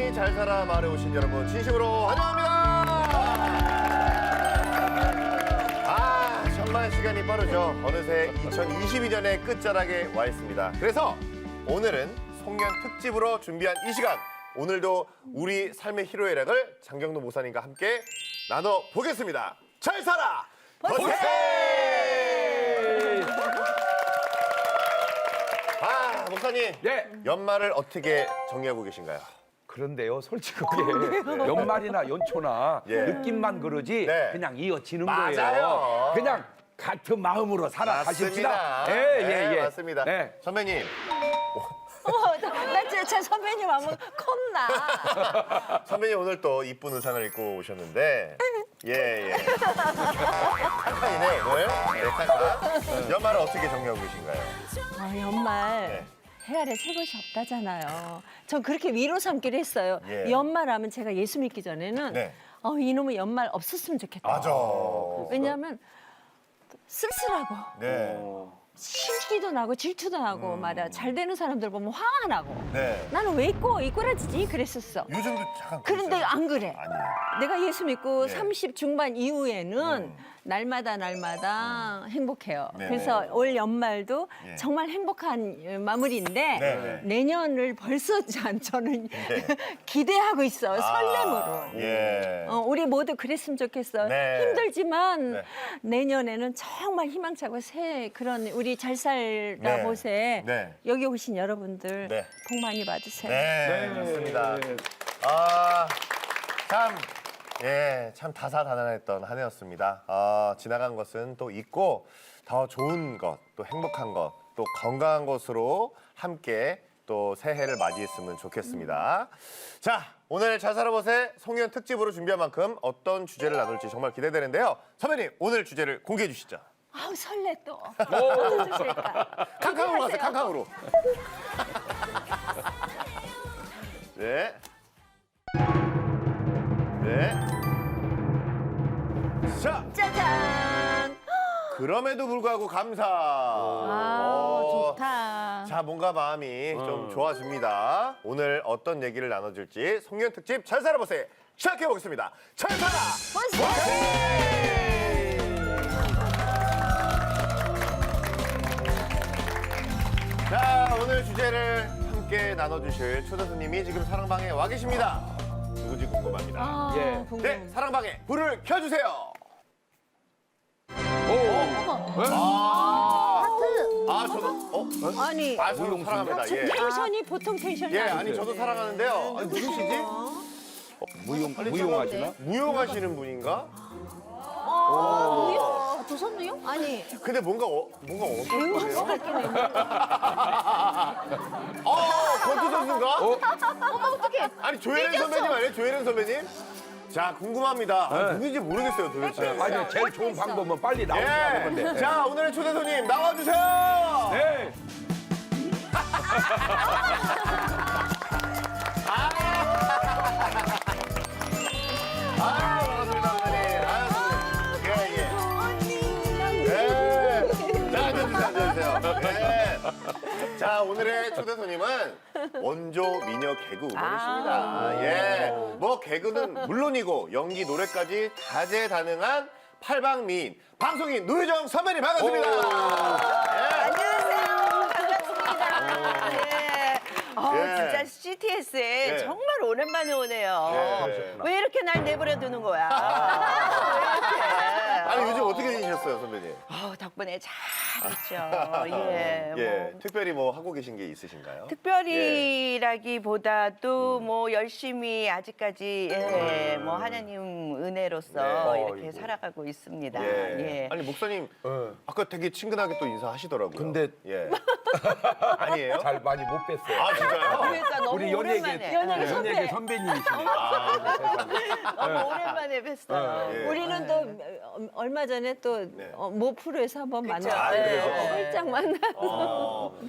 선배니 잘 살아 마을에 오신 여러분 진심으로 환영합니다. 정말 시간이 빠르죠. 어느새 2022년의 끝자락에 와 있습니다. 그래서 오늘은 송년 특집으로 준비한 이 시간, 오늘도 우리 삶의 희로애락을 장경도 목사님과 함께 나눠보겠습니다. 잘 살아 보세! 목사님, 네. 연말을 어떻게 정리하고 계신가요? 그런데요, 솔직하게 연말이나 연초나 예. 느낌만 그러지 네. 그냥 이어지는 맞아요. 거예요. 그냥 같은 마음으로 살아가십시다. 예. 맞습니다. 네. 선배님, 나 진짜 선배님 하면 겁나. 선배님 오늘 또 이쁜 의상을 입고 오셨는데 예. 칸칸이네 오늘. 네, 칸칸. 연말을 어떻게 정리하고 계신가요? 연말 네. 해 아래 새 것이 없다잖아요. 전 그렇게 위로 삼기로 했어요. 예. 연말하면 제가 예수 믿기 전에는 네. 이놈의 연말 없었으면 좋겠다. 맞아. 왜냐하면 쓸쓸하고 네. 심기도 나고 질투도 나고 말이야. 잘 되는 사람들 보면 화가 나고. 네. 나는 왜 있고 이꼬라지지 그랬었어. 요즘도 잠깐. 그런데 그러세요? 안 그래. 아니에요. 내가 예수 믿고 네. 30 중반 이후에는 날마다 행복해요. 네. 그래서 올 연말도 예. 정말 행복한 마무리인데 네. 내년을 벌써 저는 기대하고 있어요. 설렘으로. 예. 우리 모두 그랬으면 좋겠어요. 네. 힘들지만 네. 내년에는 정말 희망차고 새 그런 우리 잘 살다 네. 보세. 네. 여기 오신 여러분들 네. 복 많이 받으세요. 네, 맞습니다. 참 다사다난했던 한 해였습니다. 지나간 것은 또 있고 더 좋은 것, 또 행복한 것, 또 건강한 것으로 함께 또 새해를 맞이했으면 좋겠습니다. 자, 오늘 잘 살아보세 송년 특집으로 준비한 만큼 어떤 주제를 나눌지 정말 기대되는데요. 선배님, 오늘 주제를 공개해 주시죠. 아우 설레 또. 어떤 주실까? 캉캉으로 가세요, 캉캉으로. 네. 네. 자, 짜잔. 그럼에도 불구하고 감사. 좋다. 자, 뭔가 마음이 좀 좋아집니다. 오늘 어떤 얘기를 나눠줄지 송년 특집 잘 살아보세요. 시작해 보겠습니다. 잘 살아 보세요. 자, 오늘 주제를 함께 나눠주실 초대 손님이 지금 사랑방에 와 계십니다. 누구지 궁금합니다. 예. 네, 사랑방에 불을 켜주세요. 저도 아니, 저도 사랑합니다. 예. 텐션이 보통 텐션이 예, 아니에요. 아니 저도 사랑하는데요. 아니, 누구시지? 무용하시나? 무용하시는 분인가? 조선무용? 아니, 근데 뭔가 어색해요. 배우하고 같긴 해. 권투 선수인가? 어떡해. 아니 조혜련 선배님 아니에요? 조혜련 선배님? 자, 궁금합니다. 누군지 모르겠어요 도대체. 아니, 제일 좋은 방법은 빨리 나오는 건데. 예. 자, 오늘의 초대 손님 나와주세요. 네. 반갑습니다, 선배님. 예. 자, 앉아주세요. 네. 자, 오늘의 초대 손님은 원조 미녀 개그 우먼이십니다. 예. 뭐 개그는 물론이고 연기, 노래까지 다재다능한 팔방미인 방송인 노유정 선배님 반갑습니다. 안녕하세요. 반갑습니다. 예. 예. 진짜 CTS에 예. 정말 오랜만에 오네요. 예. 왜 이렇게 날 내버려 두는 거야? 왜 이렇게? 아니 요즘 어떻게 지내셨어요, 선배님? 덕분에 잘 있죠. 예. 예. 뭐. 특별히 뭐 하고 계신 게 있으신가요? 특별히라기보다도 뭐 열심히 아직까지 뭐 하나님 은혜로서 네. 이렇게 살아가고 있습니다. 예. 예. 아니 목사님 아까 되게 친근하게 또 인사하시더라고요. 근데 예. 아니에요? 잘 많이 못 뵀어요. 아 진짜요? 그러니까 너무 우리 오랜만에. 연예계 선배님이시네. 너무 오랜만에 뵀어요. 예. 우리는 또 얼마 전에 또 네. 모 프로에서 한번 그쵸. 만났어요. 그래요? 살짝 만나.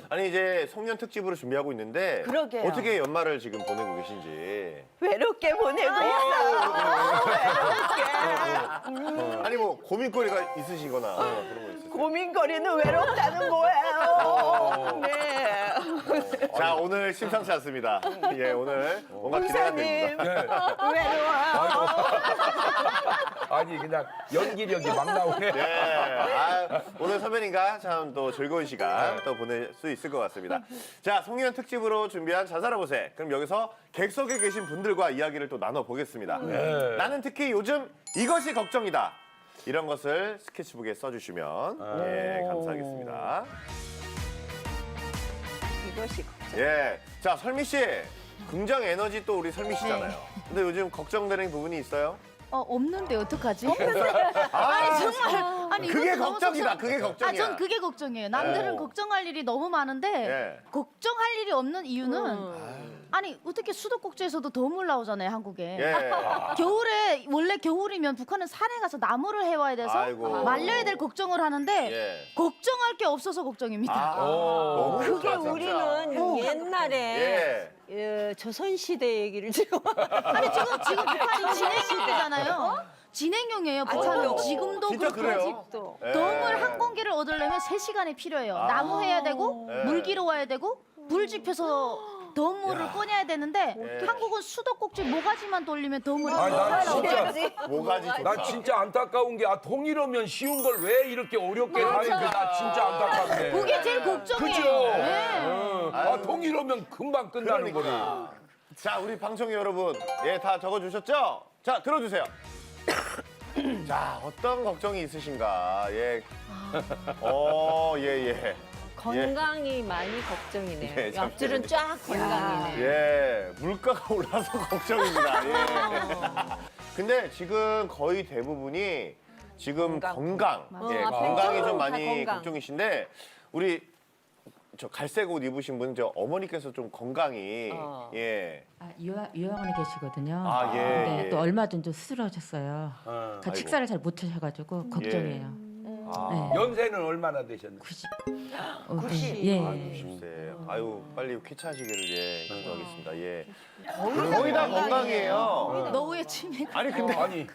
아니 이제 송년 특집으로 준비하고 있는데 그러게요. 어떻게 연말을 지금 보내고 계신지. 외롭게 보내고 있어. 외롭게. 아니 뭐 고민거리가 있으시거나 그런 거 있으세요? 고민거리는 외롭다는 거예요. 네. 자, 오늘 심상치 않습니다. 예, 오늘 뭔가 기대가 됩니다. 목사님 외로워요. 아니 그냥 연기력이 막 나오네. 예, 오늘 선배님과 참 또 즐거운 시간 또 보낼 수 있을 것 같습니다. 자, 송년 특집으로 준비한 잘 살아보세. 그럼 여기서 객석에 계신 분들과 이야기를 또 나눠보겠습니다. 나는 특히 요즘 이것이 걱정이다. 이런 것을 스케치북에 써주시면 예, 감사하겠습니다. 이것이 예, 자, 설미 씨. 긍정 에너지 또 우리 설미 씨잖아요. 근데 요즘 걱정되는 부분이 있어요? 없는데 어떡하지? 아, 정말 아니 그게 이것도 너무 걱정이다. 속상- 그게 걱정이야. 전 그게 걱정이에요. 남들은 어. 걱정할 일이 너무 많은데 예. 걱정할 일이 없는 이유는 아니 어떻게 수도꼭지에서도 덤을 나오잖아요, 한국에. 예. 겨울에 원래 겨울이면 북한은 산에 가서 나무를 해와야 돼서 아이고. 말려야 될 걱정을 하는데 예. 걱정할 게 없어서 걱정입니다. 아, 너무 그게 좋다, 진짜. 우리는 옛날에 예. 조선시대 얘기를 지금 아니 지금 북한이 진행형이잖아요. 진행형이에요. 북한은 지금도 진짜 그렇고 그래요? 아직도. 예. 덤을 한 공기를 얻으려면 3시간이 필요해요. 나무 해야 되고 예. 물 기러 와야 되고 불 지펴서 덤물을 꺼내야 되는데 예. 한국은 수도꼭지 모가지만 돌리면 덤물이 아니 난 꺼내요. 진짜 모가지 좋다. 난 진짜 안타까운 게 통일하면 쉬운 걸 왜 이렇게 어렵게 하는지 나 진짜 안타깝네. 그게 제일 걱정이에요. 그죠? 네. 통일하면 금방 끝나는 거리. 자, 우리 방청객 여러분, 예, 다 적어주셨죠? 자, 들어주세요. 자, 어떤 걱정이 있으신가? 예. 예. 건강이 많이 걱정이네요. 예, 잠시만요. 옆줄은 쫙 건강이네. 예, 물가가 올라서 걱정입니다. 예. 근데 지금 거의 대부분이 지금 건강, 예, 아, 건강이 좀 다 많이 건강. 걱정이신데 우리 저 갈색 옷 입으신 분 저 어머니께서 좀 건강이 예. 요양원에 계시거든요. 아, 예, 근데 예. 또 얼마 전 좀 수술하셨어요. 아이고. 같이 식사를 잘 못 하셔가지고 걱정이에요. 네. 연세는 얼마나 되셨나요? 90. 예. 90세. 아유, 빨리 쾌차하시기를 예, 기도하겠습니다. 예. 거의 다 건강이에요. 노후의 치매. 아니 근데 아니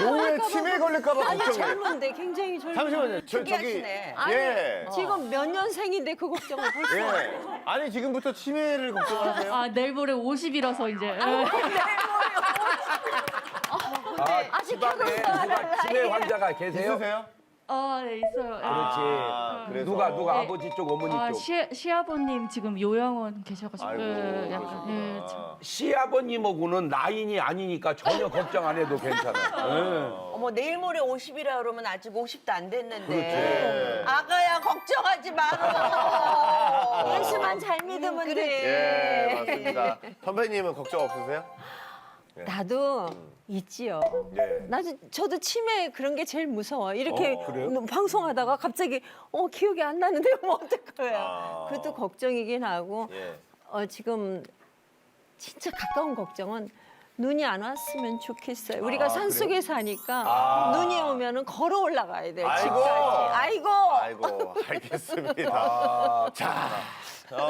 노후에 치매 걸릴까봐 아니 걱정해. 젊은데 굉장히 젊은. 잠시만요. 저기 특이하시네. 예. 지금 몇 년생인데 그 걱정을 벌써. 예. 아니 지금부터 치매를 걱정하세요? 아 내일 모레 50이라서 이제. 집안에 누가 치매 환자가 계세요? 있으세요? 네 있어요. 그렇지. 그래서 누가 네. 아버지 쪽 어머니 쪽. 시아버님 지금 요양원 계셔가지고 아이고, 약간 그러시구나. 시아버님하고는 라인이 아니니까 전혀 걱정 안 해도 괜찮아요. 어머 내일 모레 50이라 그러면 아직 50도 안 됐는데 그렇지. 아가야 걱정하지 말어. 예수만 잘 믿으면 예, 돼. 맞습니다. 선배님은 걱정 없으세요? 나도 있지요. 예. 저도 치매 그런 게 제일 무서워. 이렇게 그래요? 뭐 방송하다가 갑자기 기억이 안 나는데 뭐 어떡할 거야. 아. 그것도 걱정이긴 하고 예. 지금 진짜 가까운 걱정은 눈이 안 왔으면 좋겠어요. 우리가 산속에 사니까 눈이 오면은 걸어 올라가야 돼. 아이고. 집까지. 아이고. 아이고, 알겠습니다. 자,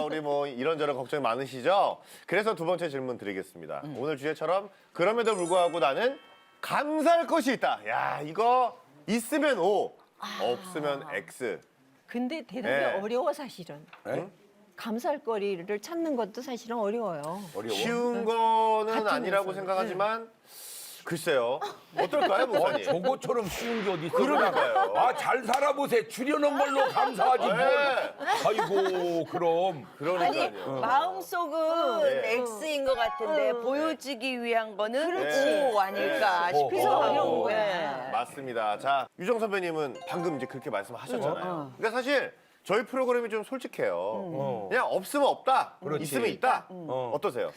우리 뭐 이런저런 걱정이 많으시죠? 그래서 두 번째 질문 드리겠습니다. 오늘 주제처럼 그럼에도 불구하고 나는 감사할 것이 있다. 야, 이거 있으면 O, 없으면 X. 근데 대답이 예. 어려워 사실은. 네? 감사할 거리를 찾는 것도 사실은 어려워요. 어려워. 쉬운 거는 같은 아니라고 곳은. 생각하지만 글쎄요. 어떨까요, 목사님? 저거처럼 쉬운 게 어디 있어? 그러니까요. 잘 살아보세. 줄여놓은 걸로 감사하지. 뭘. 네. 아이고 그럼. 그러니까요. 마음속은 예. X인 것 같은데 보여지기 위한 거는 그렇지. O 아닐까 네. 싶어서 어려운 거야. 맞습니다. 자, 유정 선배님은 방금 이제 그렇게 말씀하셨잖아요. 그러니까 사실 저희 프로그램이 좀 솔직해요. 그냥 없으면 없다, 그렇지. 있으면 있다. 어떠세요?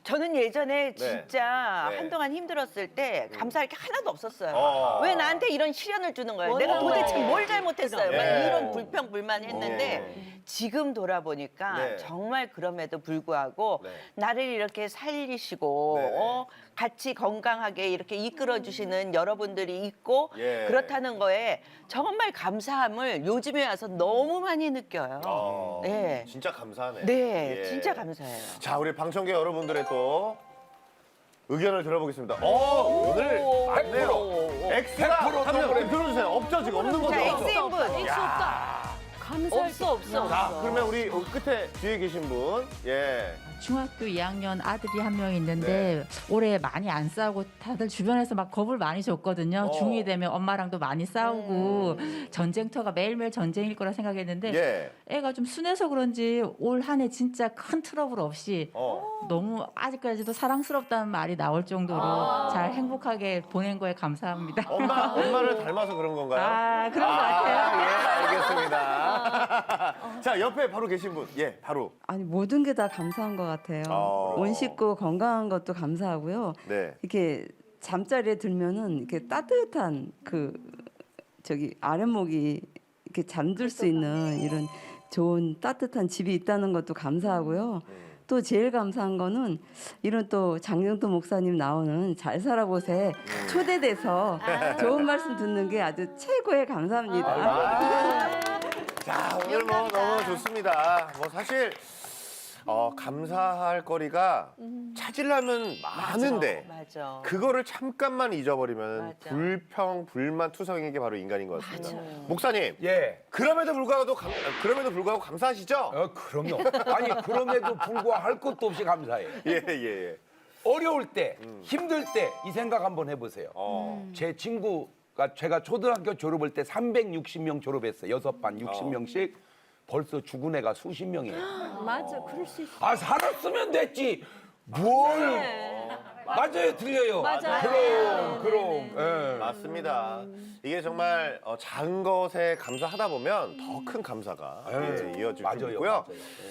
저는 예전에 진짜 네. 한동안 힘들었을 때 감사할 게 하나도 없었어요. 어. 왜 나한테 이런 시련을 주는 거예요? 내가 도대체 뭘 잘못했어요? 막 예. 이런 불평불만했는데 지금 돌아보니까 네. 정말 그럼에도 불구하고 네. 나를 이렇게 살리시고 네. 같이 건강하게 이렇게 이끌어주시는 여러분들이 있고 예. 그렇다는 거에 정말 감사함을 요즘에 와서 너무 많이 느껴요. 네. 진짜 감사하네요. 네, 예. 진짜 감사해요. 자, 우리 방청객 여러분들의 또 의견을 들어보겠습니다. 오늘 맞네요. X가 100% 한명 동그라미. 들어주세요. 없죠 지금 없는 거죠. 자, X인분. X 없다. 감사할 게 없어. 자, 그러면 우리 끝에 뒤에 계신 분, 예. 중학교 2학년 아들이 한 명 있는데 올해 많이 안 싸우고 다들 주변에서 막 겁을 많이 줬거든요. 중2 되면 엄마랑도 많이 싸우고 전쟁터가 매일매일 전쟁일 거라 생각했는데 예. 애가 좀 순해서 그런지 올 한 해 진짜 큰 트러블 없이 어. 너무 아직까지도 사랑스럽다는 말이 나올 정도로 잘 행복하게 보낸 거에 감사합니다. 엄마를 닮아서 그런 건가요? 아, 그런 것 같아요. 예, 알겠습니다. 자, 옆에 바로 계신 분, 예, 바로. 아니 모든 게 다 감사한 것 같아요. 온 식구 건강한 것도 감사하고요. 네. 이렇게 잠자리에 들면은 이렇게 따뜻한 그 저기 아랫목이 이렇게 잠들 수 있는 이런 좋은 따뜻한 집이 있다는 것도 감사하고요. 또 제일 감사한 거는 이런 또 장정도 목사님 나오는 잘 살아보세 초대돼서 좋은 말씀 듣는 게 아주 최고의 감사합니다. 자, 오늘 뭐 너무 좋습니다. 뭐 사실 감사할 거리가 찾으려면 많은데 맞아. 그거를 잠깐만 잊어버리면 맞아. 불평, 불만 투성이게 바로 인간인 것 같습니다. 목사님, 예. 그럼에도 불구하고 감사하시죠? 그럼요. 아니 그럼에도 불구하고 할 것도 없이 감사해요. 예, 예, 예. 어려울 때, 힘들 때 이 생각 한번 해보세요. 제 친구가 제가 초등학교 졸업할 때 360명 졸업했어요. 6반 60명씩. 벌써 죽은 애가 수십 명이에요. 맞아, 그럴 수 있어. 아 살았으면 됐지. 뭘? 맞아요, 들려요. 맞아요. 그럼. 예. 맞습니다. 이게 정말 작은 것에 감사하다 보면 더 큰 감사가 이어질 수 있고요. 맞아요.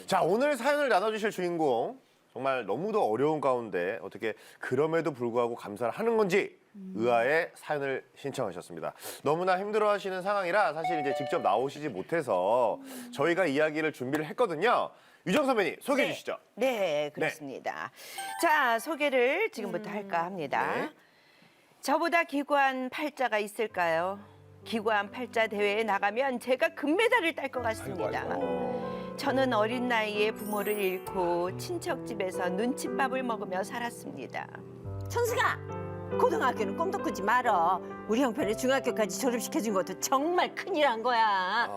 자, 오늘 사연을 나눠주실 주인공 정말 너무도 어려운 가운데 어떻게 그럼에도 불구하고 감사를 하는 건지 의아의 사연을 신청하셨습니다. 너무나 힘들어하시는 상황이라 사실 이제 직접 나오시지 못해서 저희가 이야기를 준비를 했거든요. 유정 선배님 소개해 주시죠. 네, 그렇습니다. 자, 소개를 지금부터 할까 합니다. 네. 저보다 기구한 팔자가 있을까요? 기구한 팔자 대회에 나가면 제가 금메달을 딸 것 같습니다. 저는 어린 나이에 부모를 잃고 친척 집에서 눈칫밥을 먹으며 살았습니다. 천수가 고등학교는 꿈도 꾸지 말어. 우리 형편을 중학교까지 졸업시켜준 것도 정말 큰일한 거야.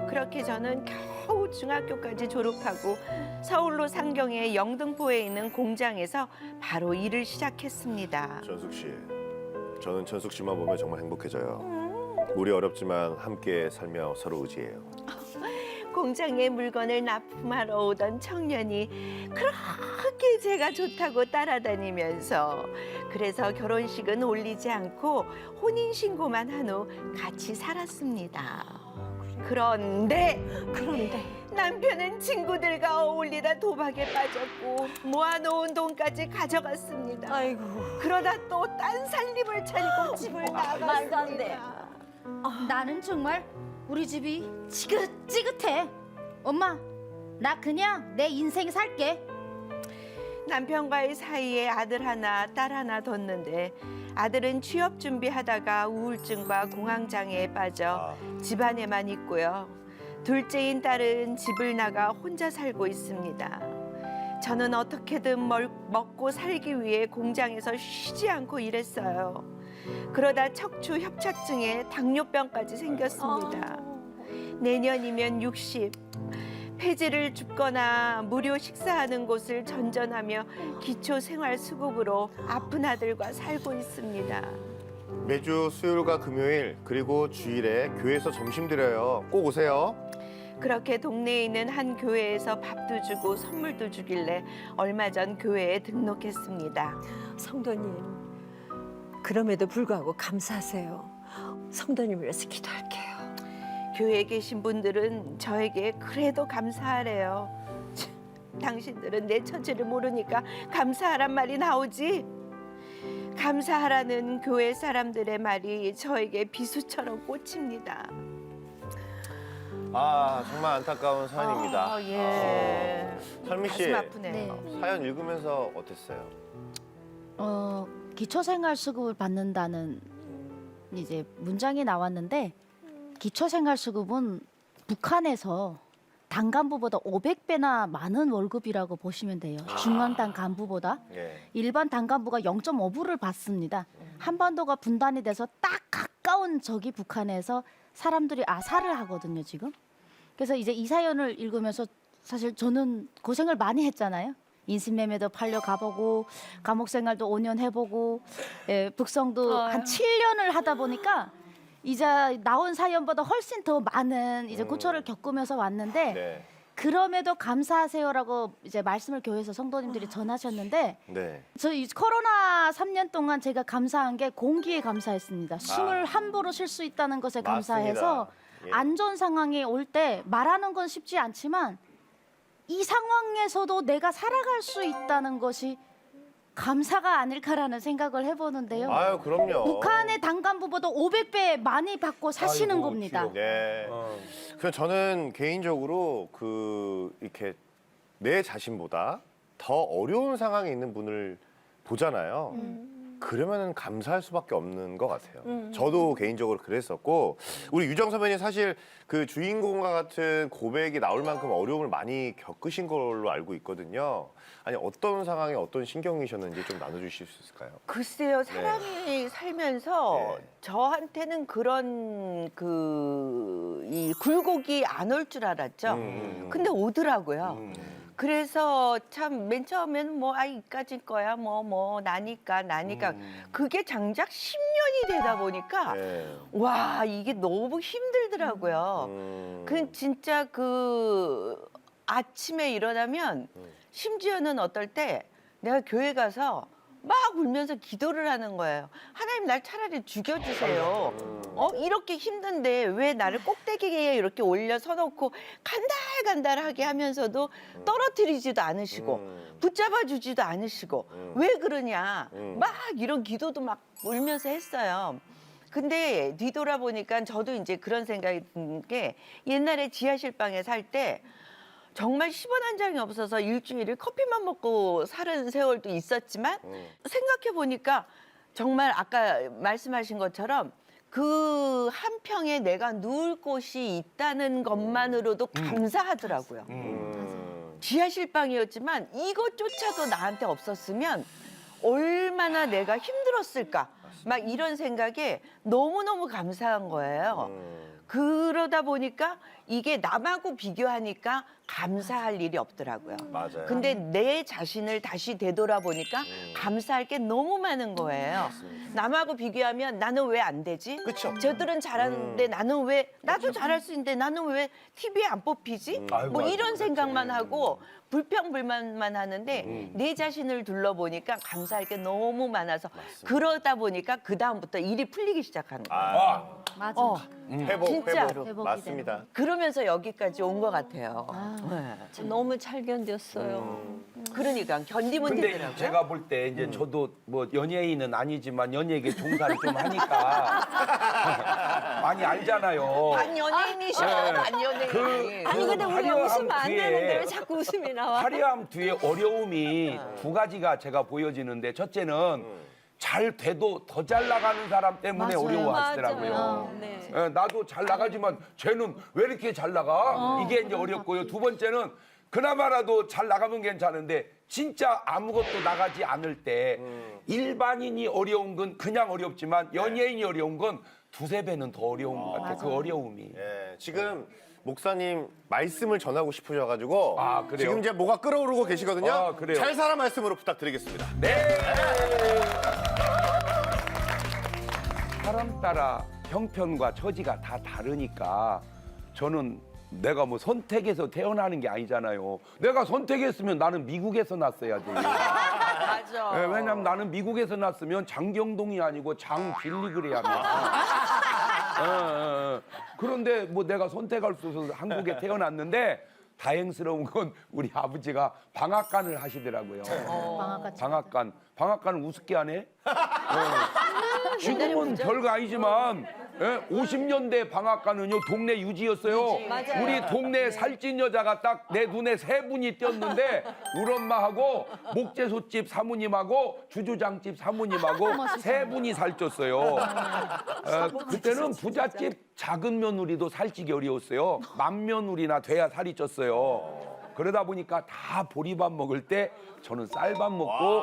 그렇게 저는 겨우 중학교까지 졸업하고 서울로 상경의 영등포에 있는 공장에서 바로 일을 시작했습니다. 전숙 씨, 저는 전숙 씨만 보면 정말 행복해져요. 우리 어렵지만 함께 살며 서로 의지해요. 공장에 물건을 납품하러 오던 청년이 그렇게 제가 좋다고 따라다니면서 그래서 결혼식은 올리지 않고 혼인신고만 한 후 같이 살았습니다. 그런데 남편은 친구들과 어울리다 도박에 빠졌고 모아놓은 돈까지 가져갔습니다. 아이고. 그러다 또 딴 살림을 차리고 집을 말도 안 돼. 나갔습니다. 나는 정말 우리 집이 지긋지긋해. 엄마, 나 그냥 내 인생 살게. 남편과의 사이에 아들 하나, 딸 하나 뒀는데 아들은 취업 준비하다가 우울증과 공황장애에 빠져 집안에만 있고요. 둘째인 딸은 집을 나가 혼자 살고 있습니다. 저는 어떻게든 먹고 살기 위해 공장에서 쉬지 않고 일했어요. 그러다 척추 협착증에 당뇨병까지 생겼습니다. 내년이면 60. 폐지를 줍거나 무료 식사하는 곳을 전전하며 기초생활수급으로 아픈 아들과 살고 있습니다. 매주 수요일과 금요일 그리고 주일에 교회에서 점심 드려요. 꼭 오세요. 그렇게 동네에 있는 한 교회에서 밥도 주고 선물도 주길래 얼마 전 교회에 등록했습니다. 성도님, 그럼에도 불구하고 감사하세요. 성도님 위해서 기도할게요. 교회에 계신 분들은 저에게 그래도 감사하래요. 참, 당신들은 내 처지를 모르니까 감사하란 말이 나오지. 감사하라는 교회 사람들의 말이 저에게 비수처럼 꽂힙니다. 정말 안타까운 사연입니다. 예. 설미 씨, 가슴 아프네요. 사연 읽으면서 어땠어요? 기초생활수급을 받는다는 이제 문장이 나왔는데 기초생활수급은 북한에서 단간부보다 500배나 많은 월급이라고 보시면 돼요. 중앙당 간부보다. 예. 일반 단간부가 0.5불을 받습니다. 한반도가 분단이 돼서 딱 가까운 저기 북한에서 사람들이 아사를 하거든요, 지금. 그래서 이제 이 사연을 읽으면서 사실 저는 고생을 많이 했잖아요. 인신매매도 팔려 가보고 감옥 생활도 5년 해보고 북성도 한 7년을 하다 보니까 이제 나온 사연보다 훨씬 더 많은 이제 고초를 겪으면서 왔는데 네. 그럼에도 감사하세요라고 이제 말씀을 교회에서 성도님들이 전하셨는데 네. 저 이 코로나 3년 동안 제가 감사한 게 공기에 감사했습니다. 숨을 함부로 쉴 수 있다는 것에 감사해서 맞습니다. 예. 안 좋은 상황이 올 때 말하는 건 쉽지 않지만 이 상황에서도 내가 살아갈 수 있다는 것이 감사가 아닐까라는 생각을 해보는데요. 아유, 그럼요. 북한의 단간부보다 500배 많이 받고 사시는 아이고, 겁니다. 귀여워. 네. 어. 그래서 저는 개인적으로 이렇게 내 자신보다 더 어려운 상황에 있는 분을 보잖아요. 그러면은 감사할 수밖에 없는 것 같아요. 저도 개인적으로 그랬었고, 우리 유정 선배님 사실 그 주인공과 같은 고백이 나올 만큼 어려움을 많이 겪으신 걸로 알고 있거든요. 아니, 어떤 상황에 어떤 신경이셨는지 좀 나눠주실 수 있을까요? 글쎄요, 사람이 살면서 네. 저한테는 그런 이 굴곡이 안 올 줄 알았죠. 근데 오더라고요. 그래서 참 맨 처음에는 뭐 이까짓 거야 뭐 나니까 그게 장작 10년이 되다 보니까 네. 와 이게 너무 힘들더라고요. 그 진짜 그 아침에 일어나면 심지어는 어떨 때 내가 교회 가서 막 울면서 기도를 하는 거예요. 하나님 날 차라리 죽여주세요. 이렇게 힘든데 왜 나를 꼭대기에 이렇게 올려서 놓고 간달간달하게 하면서도 떨어뜨리지도 않으시고 붙잡아주지도 않으시고 왜 그러냐. 막 이런 기도도 막 울면서 했어요. 근데 뒤돌아보니까 저도 이제 그런 생각이 든 게 옛날에 지하실방에 살 때 정말 10원 한 장이 없어서 일주일에 커피만 먹고 살은 세월도 있었지만 생각해 보니까 정말 아까 말씀하신 것처럼 그 한 평에 내가 누울 곳이 있다는 것만으로도 감사하더라고요. 지하실방이었지만 이것조차도 나한테 없었으면 얼마나 내가 힘들었을까. 막 이런 생각에 너무너무 감사한 거예요. 그러다 보니까 이게 남하고 비교하니까 감사할 일이 없더라고요. 맞아요. 근데 내 자신을 다시 되돌아보니까 감사할 게 너무 많은 거예요. 남하고 비교하면 나는 왜 안 되지? 그쵸. 저들은 잘하는데 나는 왜 나도 잘할 수 있는데 나는 왜 TV에 안 뽑히지? 아이고, 뭐 이런 아이고, 생각만 하고 불평불만만 하는데 내 자신을 둘러보니까 감사할 게 너무 많아서 그러다 보니까 그 다음부터 일이 풀리기 시작하는 거예요. 아, 맞아. 회복, 진짜로. 회복. 맞습니다. 그러면서 여기까지 온 것 같아요. 네. 너무 잘 견뎠어요. 그러니까 견디면 근데 되더라고요. 제가 볼 때 이제 저도 뭐 연예인은 아니지만 연예계 종사를 좀 하니까 많이 알잖아요. 반 연예인이셔, 네. 반 연예인. 아니 근데 우리가 화려함 웃으면 안 뒤에 되는데 왜 자꾸 웃음이 나와? 화려함 뒤에 어려움이 두 가지가 제가 보여지는데 첫째는 잘 돼도 더 잘 나가는 사람 때문에 맞아요. 어려워하시더라고요. 맞아요. 네. 예, 나도 잘 나가지만 쟤는 왜 이렇게 잘 나가? 이게 이제 어렵고요. 두 번째는 그나마라도 잘 나가면 괜찮은데 진짜 아무것도 나가지 않을 때 일반인이 어려운 건 그냥 어렵지만 연예인이 어려운 건 두세 배는 더 어려운 것 같아요. 그 어려움이. 예, 지금 목사님 말씀을 전하고 싶으셔가지고 아, 그래요? 지금 이제 뭐가 끓어오르고 계시거든요. 아, 그래요? 잘 살아 말씀으로 부탁드리겠습니다. 네. 사람 따라 형편과 처지가 다 다르니까 저는 내가 뭐 선택해서 태어나는 게 아니잖아요. 내가 선택했으면 나는 미국에서 났어야지. 맞아. 네, 왜냐면 나는 미국에서 났으면 장경동이 아니고 장빌리그레야면. 그런데 뭐 내가 선택할 수 없어서 한국에 태어났는데 다행스러운 건 우리 아버지가 방앗간을 하시더라고요. 방앗간. 방앗간을 우습게 하네? 지금은 별거 아니지만 예? 50년대 방앗간은요 동네 유지였어요. 맞아요. 우리 동네 살찐 여자가 딱 내 눈에 세 분이 띄었는데 우리 엄마하고 목재소집 사모님하고 주주장집 사모님하고 세 분이 살쪘어요. 그때는 부잣집 작은 며느리도 살찌기 어려웠어요. 맏며느리나 돼야 살이 쪘어요. 그러다 보니까 다 보리밥 먹을 때 저는 쌀밥 먹고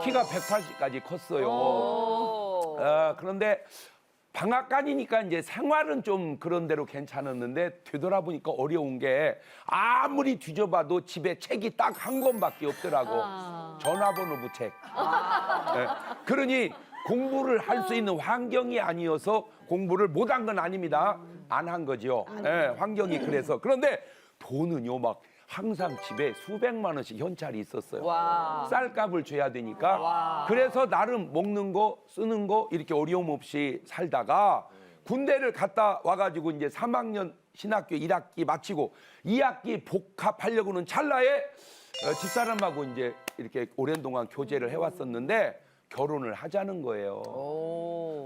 키가 180까지 컸어요. 그런데 방앗간이니까 이제 생활은 좀 그런 대로 괜찮았는데 되돌아보니까 어려운 게 아무리 뒤져봐도 집에 책이 딱 한 권밖에 없더라고. 전화번호부 책. 네. 그러니 공부를 할 수 있는 환경이 아니어서 공부를 못한 건 아닙니다. 안 한 거죠. 네, 환경이 그래서. 그런데 돈은요 막 항상 집에 수백만 원씩 현찰이 있었어요. 쌀값을 줘야 되니까. 그래서 나름 먹는 거 쓰는 거 이렇게 어려움 없이 살다가 군대를 갔다 와가지고 이제 3학년 신학교 1학기 마치고 2학기 복합하려고는 찰나에 집사람하고 이제 이렇게 오랜 동안 교제를 해왔었는데 결혼을 하자는 거예요.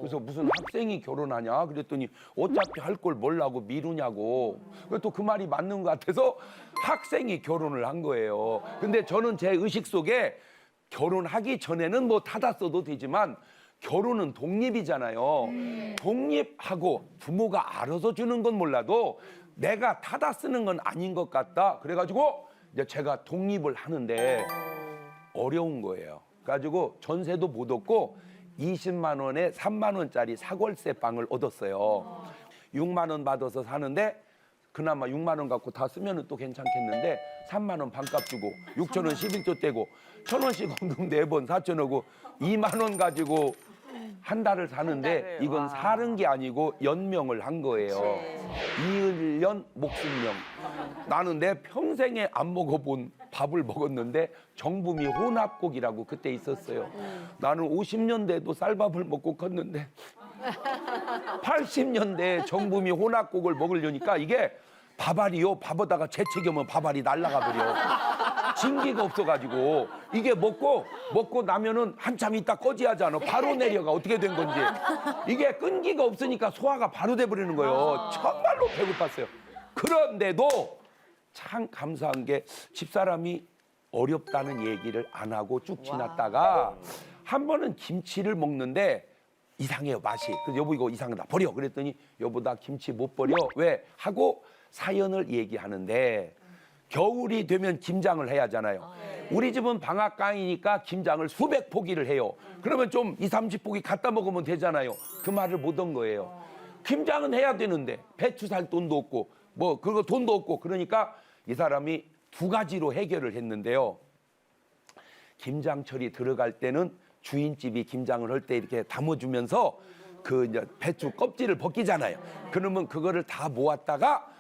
그래서 무슨 학생이 결혼하냐 그랬더니 어차피 할 걸 뭘라고 미루냐고. 또 그 말이 맞는 것 같아서 학생이 결혼을 한 거예요. 근데 저는 제 의식 속에 결혼하기 전에는 뭐 타다 써도 되지만 결혼은 독립이잖아요. 독립하고 부모가 알아서 주는 건 몰라도 내가 타다 쓰는 건 아닌 것 같다. 그래가지고 이제 제가 독립을 하는데 어려운 거예요. 그래가지고 전세도 못 얻고 20만 원에 3만 원짜리 사골세 방을 얻었어요. 6만 원 받아서 사는데 그나마 6만 원 갖고 다 쓰면 또 괜찮겠는데 3만 원 반값 주고 6천 원 11조 떼고 1,000원씩 원금 4번 4천하고 2만 원 가지고 한 달을 사는데 이건 사는 게 아니고 연명을 한 거예요. 이을년 목숨명. 나는 내 평생에 안 먹어본 밥을 먹었는데 정부미 혼합국이라고 그때 있었어요. 나는 50년대에도 쌀밥을 먹고 컸는데 80년대에 정부미 혼합국을 먹으려니까 이게 밥알이요. 밥에다가 재채기하면 밥알이 날아가 버려. 진기가 없어가지고 이게 먹고 나면은 한참 있다 꺼지하잖아. 바로 내려가. 어떻게 된 건지. 이게 끈기가 없으니까 소화가 바로 돼버리는 거예요. 정말로 배고팠어요. 그런데도 참 감사한 게 집사람이 어렵다는 얘기를 안 하고 쭉 지났다가 한 번은 김치를 먹는데 이상해요 맛이. 그래서 여보 이거 이상하다 버려. 그랬더니 여보 나 김치 못 버려. 왜? 하고 사연을 얘기하는데 겨울이 되면 김장을 해야 하잖아요. 우리 집은 방앗간이니까 김장을 수백 포기를 해요. 그러면 좀 20, 30포기 갖다 먹으면 되잖아요. 그 말을 못 한 거예요. 김장은 해야 되는데 배추 살 돈도 없고 뭐 그거 돈도 없고 그러니까 이 사람이 두 가지로 해결을 했는데요. 김장철이 들어갈 때는 주인집이 김장을 할 때 이렇게 담아주면서 그 이제 배추 껍질을 벗기잖아요. 그러면 그거를 다 모았다가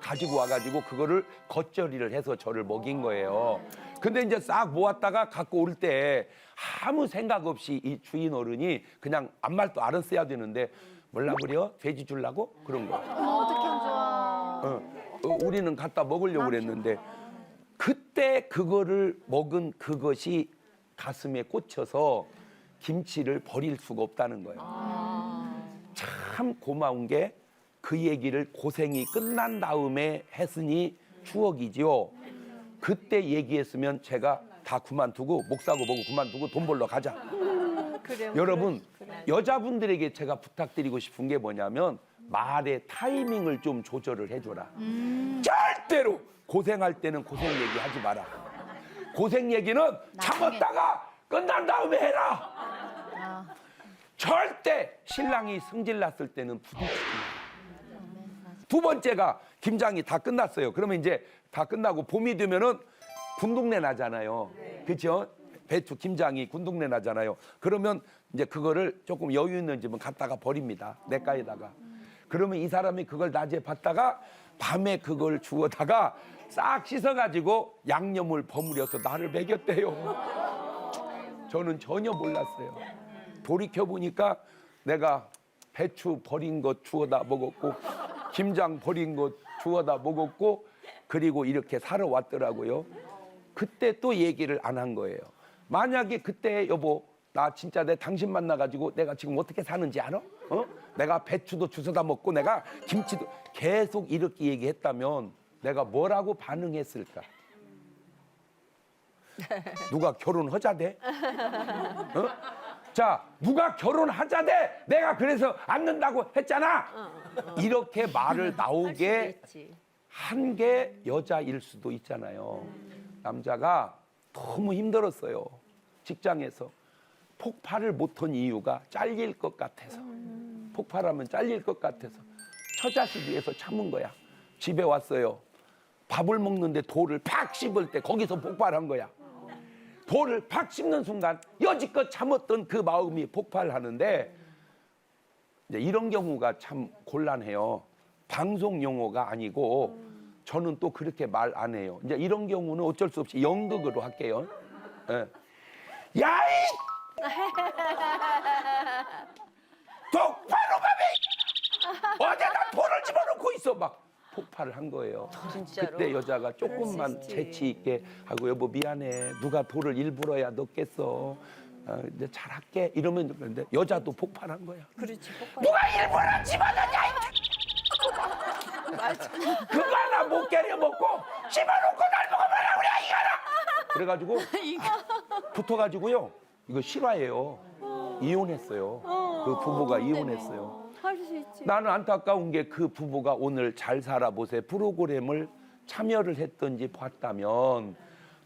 가지고 와가지고 그거를 겉절이를 해서 저를 먹인 거예요. 근데 이제 싹 모았다가 갖고 올 때 아무 생각 없이 이 주인 어른이 그냥 아무 말도 알았어야 되는데 몰라 그래요? 돼지 주려고? 그런 거야. 어떻게 안 좋아. 우리는 갖다 먹으려고 그랬는데 그때 그거를 먹은 그것이 가슴에 꽂혀서 김치를 버릴 수가 없다는 거예요. 참 고마운 게 그 얘기를 고생이 끝난 다음에 했으니 추억이지요. 그때 얘기했으면 제가 다 그만두고 목 사고 보고 그만두고 돈 벌러 가자. 여러분 여자분들에게 제가 부탁드리고 싶은 게 뭐냐면 말의 타이밍을 좀 조절을 해줘라. 절대로 고생할 때는 고생 얘기하지 마라. 고생 얘기는 참았다가 끝난 다음에 해라. 절대 신랑이 승질났을 때는 부딪히지 마. 두 번째가 김장이 다 끝났어요. 그러면 이제 다 끝나고 봄이 되면은 군동내 나잖아요. 그렇죠? 배추 김장이 군동내 나잖아요. 그러면 이제 그거를 조금 여유 있는 집은 갖다가 버립니다. 냇가에다가. 그러면 이 사람이 그걸 낮에 받다가 밤에 그걸 주워다가 싹 씻어가지고 양념을 버무려서 나를 먹였대요. 저는 전혀 몰랐어요. 돌이켜보니까 내가 배추 버린 것 주워다 먹었고 김장 버린 것 주워다 먹었고 그리고 이렇게 살아왔더라고요. 그때 또 얘기를 안 한 거예요. 만약에 그때 여보 나 진짜 내 당신 만나가지고 내가 지금 어떻게 사는지 알아? 내가 배추도 주워다 먹고 내가 김치도 계속 이렇게 얘기했다면 내가 뭐라고 반응했을까? 누가 결혼하자대? 자, 누가 결혼하자대? 내가 그래서 앉는다고 했잖아. 이렇게 말을 나오게 한 게 여자일 수도 있잖아요. 남자가 너무 힘들었어요. 직장에서 폭발을 못한 이유가 잘릴 것 같아서. 폭발하면 잘릴 것 같아서 처자식 위해서 참은 거야. 집에 왔어요. 밥을 먹는데 돌을 팍 씹을 때 거기서 폭발한 거야. 돌을 팍 씹는 순간 여지껏 참았던 그 마음이 폭발하는데 이제 이런 경우가 참 곤란해요. 방송 용어가 아니고 저는 또 그렇게 말 안 해요. 이제 이런 경우는 어쩔 수 없이 연극으로 할게요. 예. 야이! 똑바로 가면 어디다 돌을 집어넣고 있어 막 폭발을 한 거예요. 진짜로? 그때 여자가 조금만 있지. 재치 있게 하고 여보 미안해 누가 돌을 일부러야 넣겠어 이제 잘할게 이러면 그런데 여자도 폭발한 거야. 그렇지. 누가 일부러 집어넣냐 그거 하나 못 깨려 먹고 집어넣고 날 먹어봐라 그래 이거라 그래가지고 붙어가지고요 이거 실화예요. 이혼했어요. 그 부부가 이혼했어요. 할 수 있지. 나는 안타까운 게 그 부부가 오늘 잘 살아보세 프로그램을 참여를 했던지 봤다면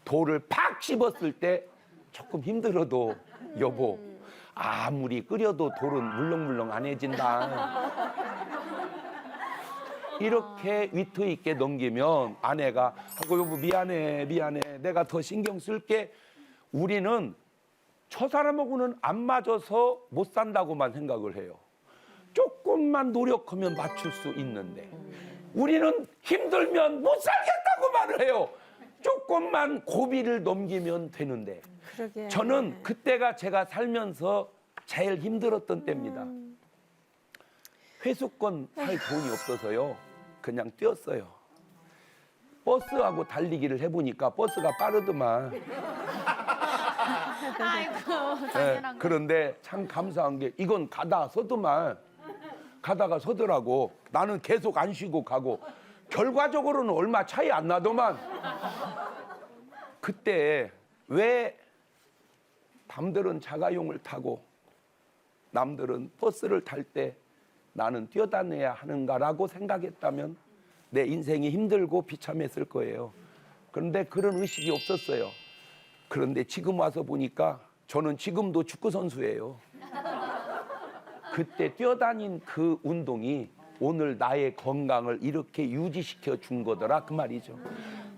돌을 팍 씹었을 때 조금 힘들어도 여보 아무리 끓여도 돌은 물렁물렁 안 해진다. 이렇게 위트 있게 넘기면 아내가 하고 여보 미안해 내가 더 신경 쓸게. 우리는 저 사람하고는 안 맞아서 못 산다고만 생각을 해요. 조금만 노력하면 맞출 수 있는데 우리는 힘들면 못 살겠다고 말을 해요. 조금만 고비를 넘기면 되는데 그러게. 저는 그때가 제가 살면서 제일 힘들었던 때입니다. 회수권 살 돈이 없어서요. 그냥 뛰었어요. 버스하고 달리기를 해보니까 버스가 빠르더만. 네, 그런데 참 감사한 게 이건 가다가 서더라고. 나는 계속 안 쉬고 가고 결과적으로는 얼마 차이 안 나더만. 그때 왜 남들은 자가용을 타고 남들은 버스를 탈 때 나는 뛰어다녀야 하는가라고 생각했다면 내 인생이 힘들고 비참했을 거예요. 그런데 그런 의식이 없었어요. 그런데 지금 와서 보니까 저는 지금도 축구 선수예요. 그때 뛰어다닌 그 운동이 오늘 나의 건강을 이렇게 유지시켜 준 거더라 그 말이죠.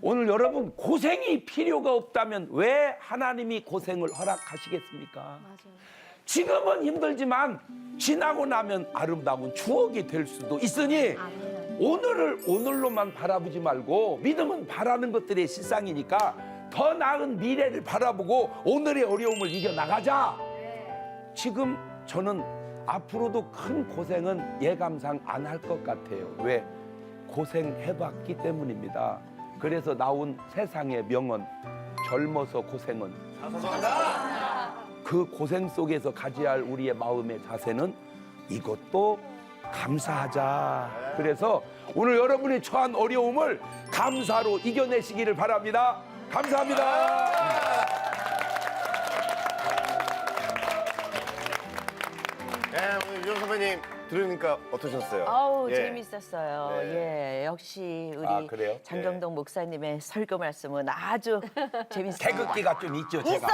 오늘 여러분 고생이 필요가 없다면 왜 하나님이 고생을 허락하시겠습니까? 맞아요. 지금은 힘들지만 지나고 나면 아름다운 추억이 될 수도 있으니 오늘을 오늘로만 바라보지 말고 믿음은 바라는 것들의 실상이니까 더 나은 미래를 바라보고 오늘의 어려움을 이겨나가자. 지금 저는 앞으로도 큰 고생은 예감상 안 할 것 같아요. 왜? 고생해봤기 때문입니다. 그래서 나온 세상의 명언, 젊어서 고생은 그 고생 속에서 가져야 할 우리의 마음의 자세는 이것도 감사하자. 그래서 오늘 여러분이 처한 어려움을 감사로 이겨내시기를 바랍니다. 감사합니다. 네, 오늘 유정 선배님 들으니까 어떠셨어요? 아우 예. 재밌었어요. 네. 예, 역시 우리 아, 그래요? 장경동 목사님의 설교 말씀은 아주 재밌었어요. 태극기가 좀 있죠, 제가.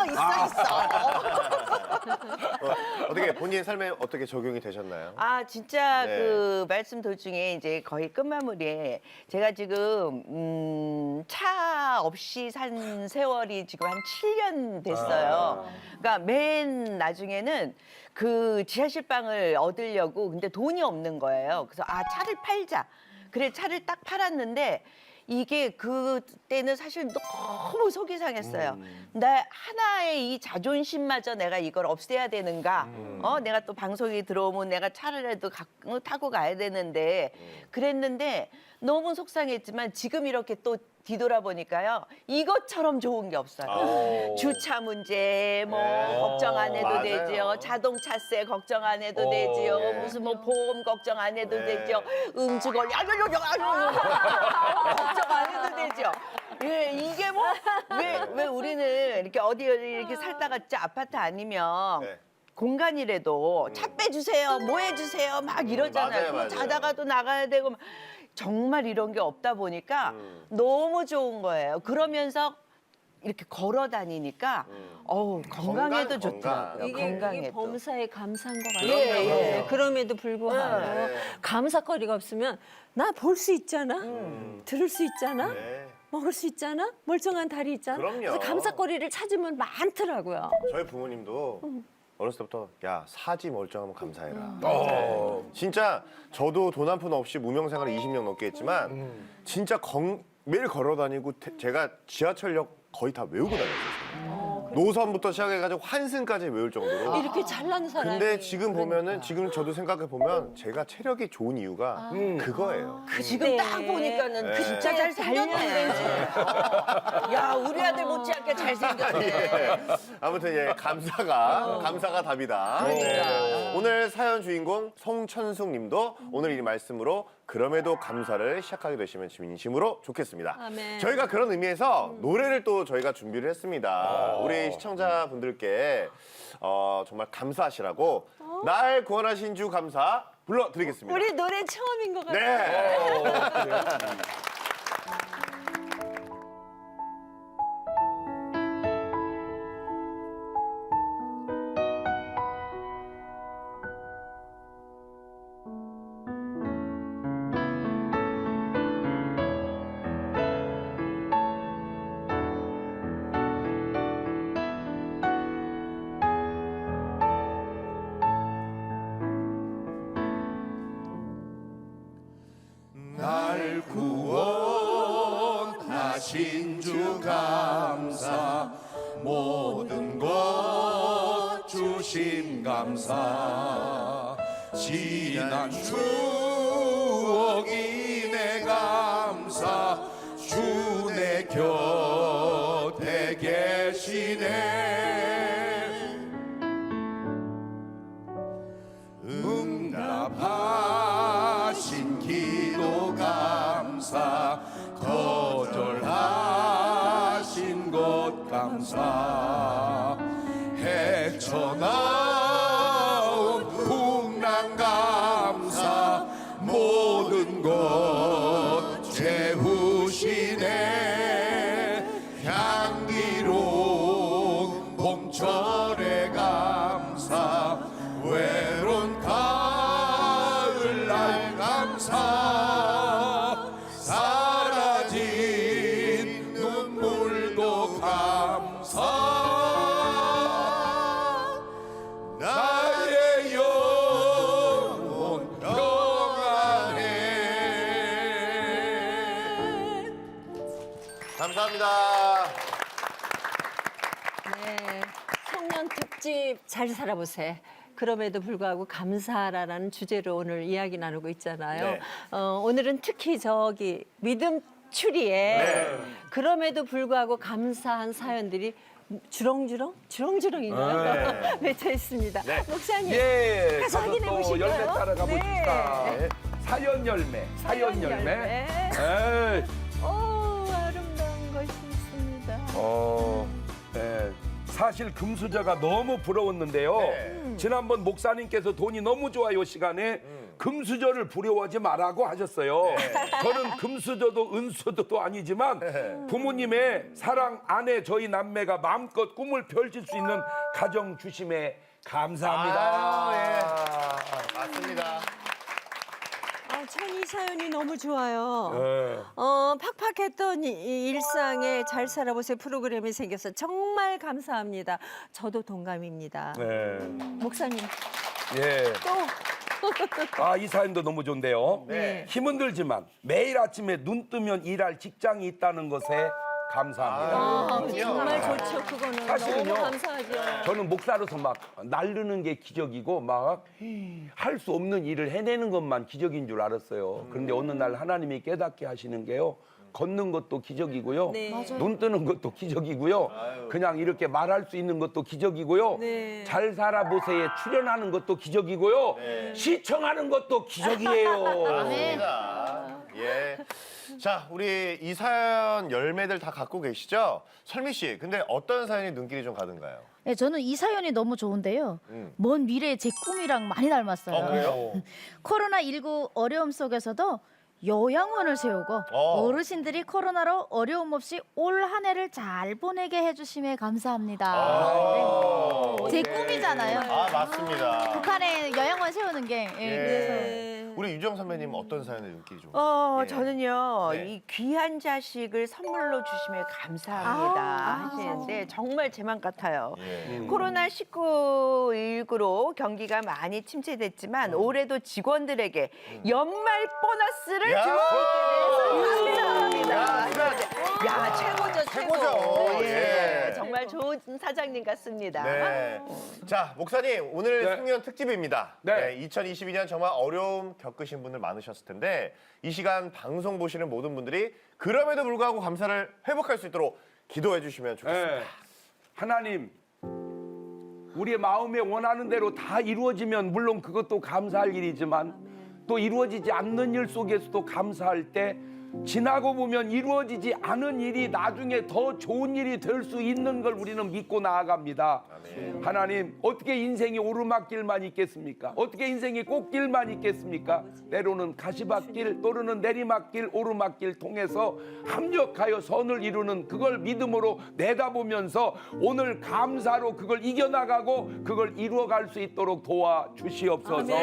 어떻게 본인 삶에 어떻게 적용이 되셨나요? 아 진짜 네. 그 말씀 도중에 이제 거의 끝마무리에 제가 지금 차 없이 산 세월이 지금 한 7년 됐어요. 그러니까 맨 나중에는 그 지하실방을 얻으려고 근데 돈이 없는 거예요. 그래서 아 차를 팔자. 그래 차를 딱 팔았는데 이게 그때는 사실 너무 속이 상했어요. 나 하나의 이 자존심마저 내가 이걸 없애야 되는가? 내가 또 방송이 들어오면 내가 차를라도 타고 가야 되는데 그랬는데 너무 속상했지만 지금 이렇게 또 뒤돌아보니까요. 이것처럼 좋은 게 없어요. 주차 문제 뭐 네. 걱정 안 해도 맞아요. 되지요. 자동차세 걱정 안 해도 되지요. 네. 무슨 뭐 보험 걱정 안 해도 네. 되죠. 음주 관리 걱정 안 해도 되죠. 예, 이게 뭐 왜 우리는 이렇게 어디 이렇게 살다가 진짜 아파트 아니면 네. 공간이라도 차 빼주세요, 뭐 해주세요, 막 이러잖아요. 맞아요, 맞아요. 자다가도 나가야 되고 막. 정말 이런 게 없다 보니까 너무 좋은 거예요. 그러면서 이렇게 걸어 다니니까 건강에도 건강, 좋더라고요. 이게 건강에도. 범사에 감사한 것 같아요. 예. 그럼에도 불구하고 네. 감사거리가 없으면 나 볼 수 있잖아, 들을 수 있잖아, 네. 먹을 수 있잖아, 멀쩡한 다리 있잖아. 그럼요. 그래서 감사거리를 찾으면 많더라고요. 저희 부모님도 어렸을 때부터 야 사지 멀쩡하면 감사해라. 어. 진짜 저도 돈 한 푼 없이 무명생활을 20년 넘게 했지만 진짜 매일 걸어 다니고 제가 지하철역 거의 다 외우고 다녔어요. 노선부터 시작해가지고 환승까지 외울 정도로. 이렇게 잘난 사람이. 근데 지금 보면은 지금 저도 생각해 보면 제가 체력이 좋은 이유가 그거예요. 지금 딱 보니까는 네. 진짜 잘 살렸네. 야, 우리 아들 못지않게 잘 생겼네. 아무튼 예 감사가 답이다. 그러니까. 네. 오늘 사연 주인공 송천숙님도 오늘 이 말씀으로 그럼에도 감사를 시작하게 되시면 진심으로 좋겠습니다. 아멘. 저희가 그런 의미에서 노래를 또 저희가 준비를 했습니다. 우리 시청자분들께 정말 감사하시라고 날 구원하신 주 감사 불러드리겠습니다. 우리 노래 처음인 것 같아요. 네. 날 구원하신 주 감사 모든 것 주심 감사 지난 추억이 내 감사 주 내 곁에 계시네 응답하신 기도 감사 거절하신 것 감사 헤쳐나온 풍랑 감사 모든 것 채우시네 향기로운 봄철의 감사 외로운 가을날 감사 사라진 눈물도 감사 나의 영혼 평안해 감사합니다. 네, 청년 특집 잘 살아보세. 그럼에도 불구하고 감사하라는 주제로 오늘 이야기 나누고 있잖아요. 네. 오늘은 특히 저기 믿음 추리에 네. 그럼에도 불구하고 감사한 사연들이 주렁주렁인가요? 맺혀 있습니다. 네. 목사님, 예, 가서 가서 확인해 또 보실까요? 열매 따라 가봅시다. 네. 사연 열매. 에이. 아름다운 것이 있습니다. 네. 사실 금수저가 너무 부러웠는데요. 네. 지난번 목사님께서 돈이 너무 좋아요 시간에 금수저를 부러워하지 말라고 하셨어요. 저는 금수저도 은수저도 아니지만 부모님의 사랑 아내 저희 남매가 마음껏 꿈을 펼칠 수 있는 가정 주심에 감사합니다. 맞습니다. 전 이 사연이 너무 좋아요. 네. 팍팍했던 이 일상에 잘 살아보세요 프로그램이 생겨서 정말 감사합니다. 저도 동감입니다. 네. 목사님 예. 또 아, 이 사연도 너무 좋은데요. 네. 힘은 들지만 매일 아침에 눈 뜨면 일할 직장이 있다는 것에 감사합니다. 그렇군요. 정말 좋죠. 그거는 사실은요. 너무 감사하죠. 저는 목사로서 막 날르는 게 기적이고 막 할 수 없는 일을 해내는 것만 기적인 줄 알았어요. 그런데 어느 날 하나님이 깨닫게 하시는 게요. 걷는 것도 기적이고요. 네. 맞아요. 눈 뜨는 것도 기적이고요. 그냥 이렇게 말할 수 있는 것도 기적이고요. 네. 잘 살아보세요에 출연하는 것도 기적이고요. 시청하는 것도 기적이에요. 맞습니다. 예. 자, 우리 이 사연 열매들 다 갖고 계시죠? 설미 씨, 근데 어떤 사연이 눈길이 좀 가든가요? 네, 저는 이 사연이 너무 좋은데요. 먼 미래의 제 꿈이랑 많이 닮았어요. 그래요? 코로나19 어려움 속에서도 요양원을 세우고 어르신들이 코로나로 어려움 없이 올 한 해를 잘 보내게 해주심에 감사합니다. 네. 제 꿈이잖아요. 아, 맞습니다. 북한에 요양원 세우는 게. 예, 그래서. 우리 유정 선배님 어떤 사연의 눈길이 좀? 예. 저는요, 네. 이 귀한 자식을 선물로 주시면 감사합니다 하시는데 정말 제 맘 같아요. 예. 코로나19로 경기가 많이 침체됐지만 올해도 직원들에게 연말 보너스를 줄 야! 수 있게 돼서 감사합니다. 야, 최고죠, 최고. 최고죠. 예. 예. 정말 좋은 사장님 같습니다. 네. 자, 목사님, 오늘 네. 송년 특집입니다. 네. 2022년 정말 어려움 겪으신 분들 많으셨을 텐데 이 시간 방송 보시는 모든 분들이 그럼에도 불구하고 감사를 회복할 수 있도록 기도해 주시면 좋겠습니다. 네. 하나님, 우리의 마음에 원하는 대로 다 이루어지면 물론 그것도 감사할 일이지만 또 이루어지지 않는 일 속에서도 감사할 때 지나고 보면 이루어지지 않은 일이 나중에 더 좋은 일이 될 수 있는 걸 우리는 믿고 나아갑니다. 하나님, 어떻게 인생이 오르막길만 있겠습니까? 어떻게 인생이 꽃길만 있겠습니까? 때로는 가시밭길, 또는 내리막길, 오르막길 통해서 합력하여 선을 이루는 그걸 믿음으로 내다보면서 오늘 감사로 그걸 이겨나가고 그걸 이루어갈 수 있도록 도와주시옵소서.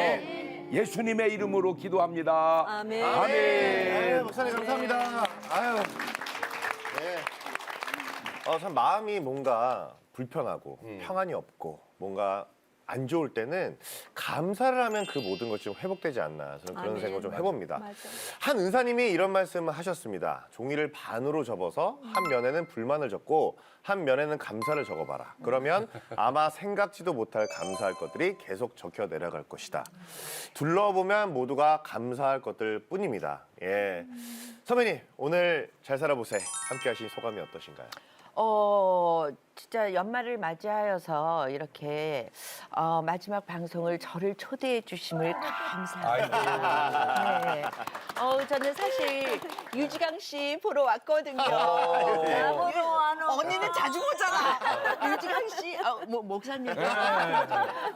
예수님의 이름으로 기도합니다. 아멘. 아유, 목사님 감사합니다. 아유. 네. 참 마음이 뭔가 불편하고 평안이 없고 뭔가 안 좋을 때는 감사를 하면 그 모든 것이 좀 회복되지 않나 저는 그런 아멘. 생각을 좀 해봅니다. 맞아. 한 은사님이 이런 말씀을 하셨습니다. 종이를 반으로 접어서 한 면에는 불만을 적고 한 면에는 감사를 적어봐라. 그러면 아마 생각지도 못할 감사할 것들이 계속 적혀 내려갈 것이다. 둘러보면 모두가 감사할 것들 뿐입니다. 예. 선배님, 오늘 잘 살아보세 함께 하신 소감이 어떠신가요? 진짜 연말을 맞이하여서 이렇게 마지막 방송을 저를 초대해 주심을 감사합니다. 네. 저는 사실 유지강 씨 보러 왔거든요. 나 보러 와는 언니는 자주 보잖아. 유지강 씨, 목사님.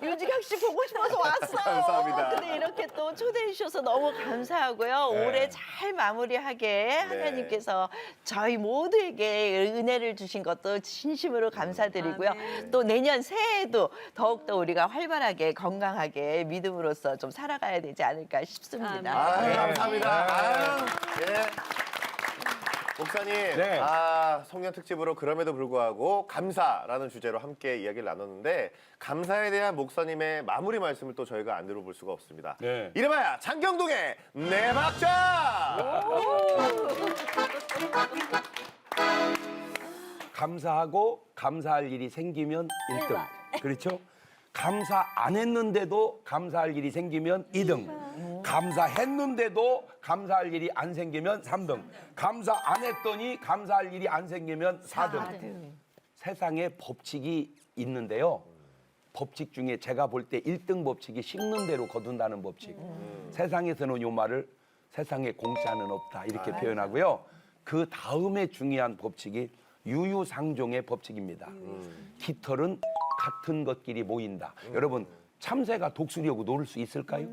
유지강 씨 보고 싶어서 왔어. 감사합니다. 근데 이렇게 또 초대해 주셔서 너무 감사하고요. 네. 올해 잘 마무리하게 하나님께서 저희 모두에게 은혜를 주신 것도 진심으로 감사드리고요. 아멘. 또 내년 새해에도 더욱더 우리가 활발하게 건강하게 믿음으로써 좀 살아가야 되지 않을까 싶습니다. 아유, 감사합니다. 아유, 예. 목사님, 네. 송년 특집으로 그럼에도 불구하고 감사라는 주제로 함께 이야기를 나눴는데 감사에 대한 목사님의 마무리 말씀을 또 저희가 안 들어볼 수가 없습니다. 네. 이름하여 장경동의 네 박자! 감사하고 감사할 일이 생기면 1등. 그렇죠? 감사 안 했는데도 감사할 일이 생기면 2등. 감사했는데도 감사할 일이 안 생기면 3등. 감사 안 했더니 감사할 일이 안 생기면 4등. 세상에 법칙이 있는데요. 법칙 중에 제가 볼 때 1등 법칙이 식는 대로 거둔다는 법칙. 세상에서는 요 말을 세상에 공짜는 없다 이렇게 표현하고요. 그 다음에 중요한 법칙이 유유상종의 법칙입니다. 깃털은 같은 것끼리 모인다. 여러분 참새가 독수리하고 놀 수 있을까요?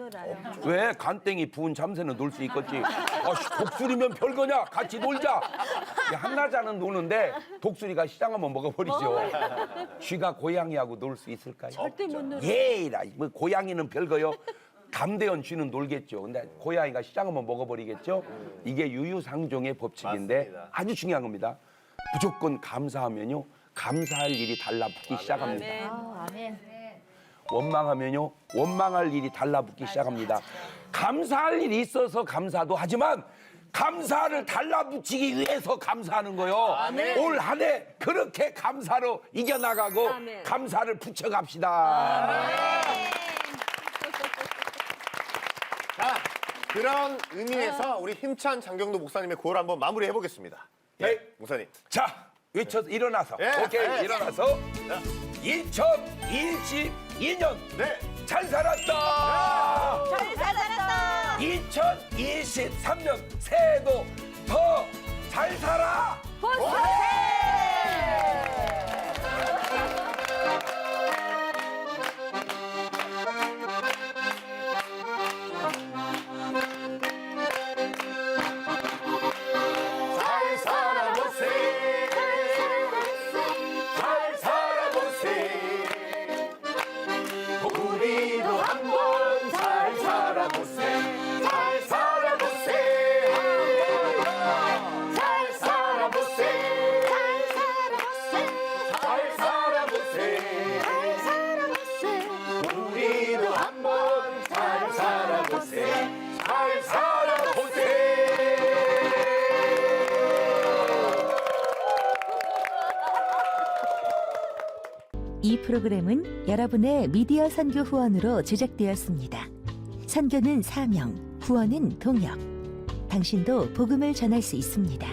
왜 간땡이 부은 참새는 놀 수 있겠지. 독수리면 별거냐? 같이 놀자. 한나자는 노는데 독수리가 시장하면 먹어버리죠. 쥐가 고양이하고 놀 수 있을까요? 절대 못 놀아. 예이라. 뭐 고양이는 별거요. 감대원 쥐는 놀겠죠. 근데 고양이가 시장하면 먹어버리겠죠. 이게 유유상종의 법칙인데 맞습니다. 아주 중요한 겁니다. 무조건 감사하면요. 감사할 일이 달라붙기 시작합니다. 아멘. 원망하면요. 원망할 일이 달라붙기 시작합니다. 감사할 일이 있어서 감사도 하지만 감사를 달라붙이기 위해서 감사하는 거요. 올 한 해 그렇게 감사로 이겨나가고 아멘. 감사를 붙여갑시다. 자, 그런 의미에서 우리 힘찬 장경도 목사님의 구호를 한번 마무리해 보겠습니다. 네. 목사님. 자, 외쳐서 일어나서. 예, 오케이, 예. 일어나서. 2022년 네. 잘 살았다. 잘 살았다. 2023년 새해도 더 잘 살아. 잘 살아보세. 잘 살아보세. 우리도 한번 잘 살아보세. 잘 살아보세. 잘 살아보세. 잘 살아보세. 우리도 한번 잘 살아보세. 잘 살아보세. 이 프로그램은 여러분의 미디어 선교 후원으로 제작되었습니다. 선교는 사명, 후원은 동역. 당신도 복음을 전할 수 있습니다.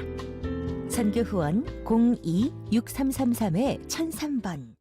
선교 후원 02-6333-1003번